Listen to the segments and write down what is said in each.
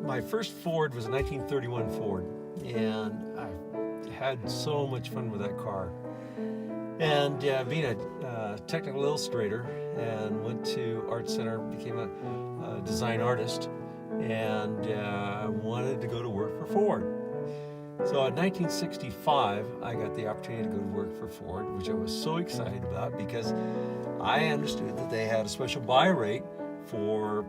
my first Ford was a 1931 Ford, and I had so much fun with that car. And being a technical illustrator, and went to Art Center, became a design artist, and wanted to go to work for Ford. So in 1965, I got the opportunity to go to work for Ford, which I was so excited about because I understood that they had a special buy rate for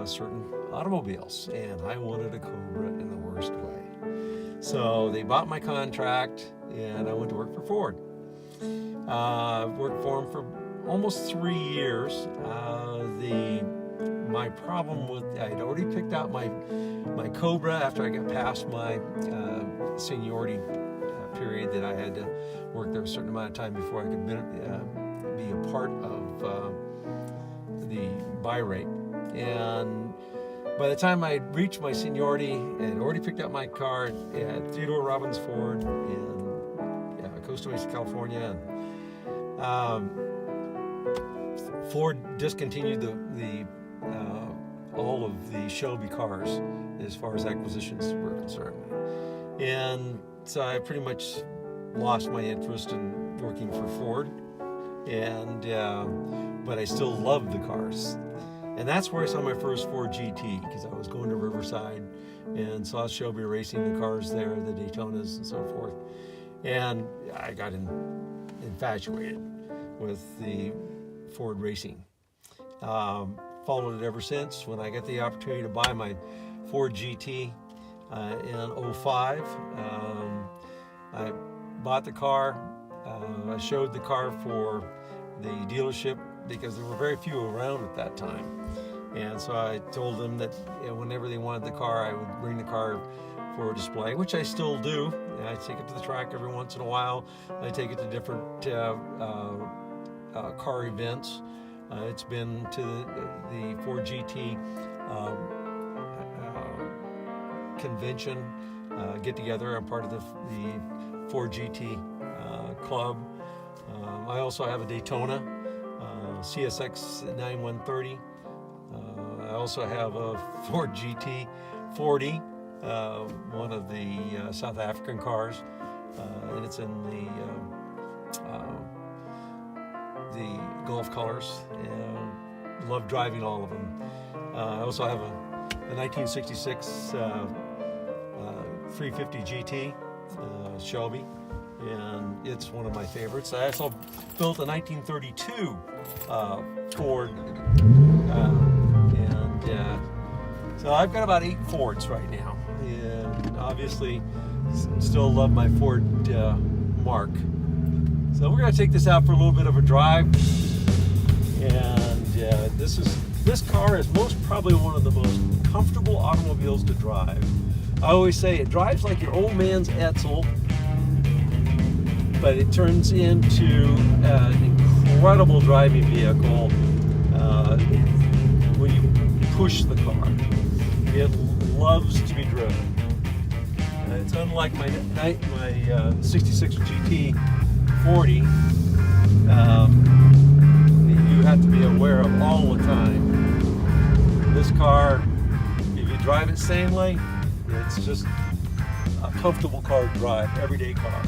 certain automobiles, and I wanted a Cobra in the worst way. So they bought my contract, and I went to work for Ford. Worked for them for almost 3 years. My problem with, I'd already picked out my Cobra after I got past my seniority period, that I had to work there a certain amount of time before I could be a part of the buy rate. And by the time I reached my seniority, I had already picked out my car at Theodore Robins Ford in Costa Mesa, California. And, Ford discontinued all of the Shelby cars as far as acquisitions were concerned. And so I pretty much lost my interest in working for Ford, and but I still loved the cars. And that's where I saw my first Ford GT, because I was going to Riverside and saw Shelby racing the cars there, the Daytonas and so forth. And I got infatuated with the Ford racing. Followed it ever since. When I got the opportunity to buy my Ford GT in 05, I bought the car. I showed the car for the dealership because there were very few around at that time. And so I told them that whenever they wanted the car, I would bring the car for a display, which I still do. I take it to the track every once in a while. I take it to different car events. It's been to the Ford GT convention, get together. I'm part of the Ford GT club. I also have a Daytona CSX 9130. I also have a Ford GT 40, one of the South African cars, and it's in the Gulf colors. Love driving all of them. I also have a 1966 350 GT Shelby, and it's one of my favorites. I also built a 1932 Ford, so I've got about 8 Fords right now, and obviously still love my Ford Mark. So we're going to take this out for a little bit of a drive, and this car is most probably one of the most comfortable automobiles to drive. I always say it drives like your old man's Edsel, but it turns into an incredible driving vehicle when you push the car. It loves to be driven. It's unlike my 66 GT 40, you have to be aware of all the time. This car, if you drive it sanely, it's just a comfortable car to drive, everyday car.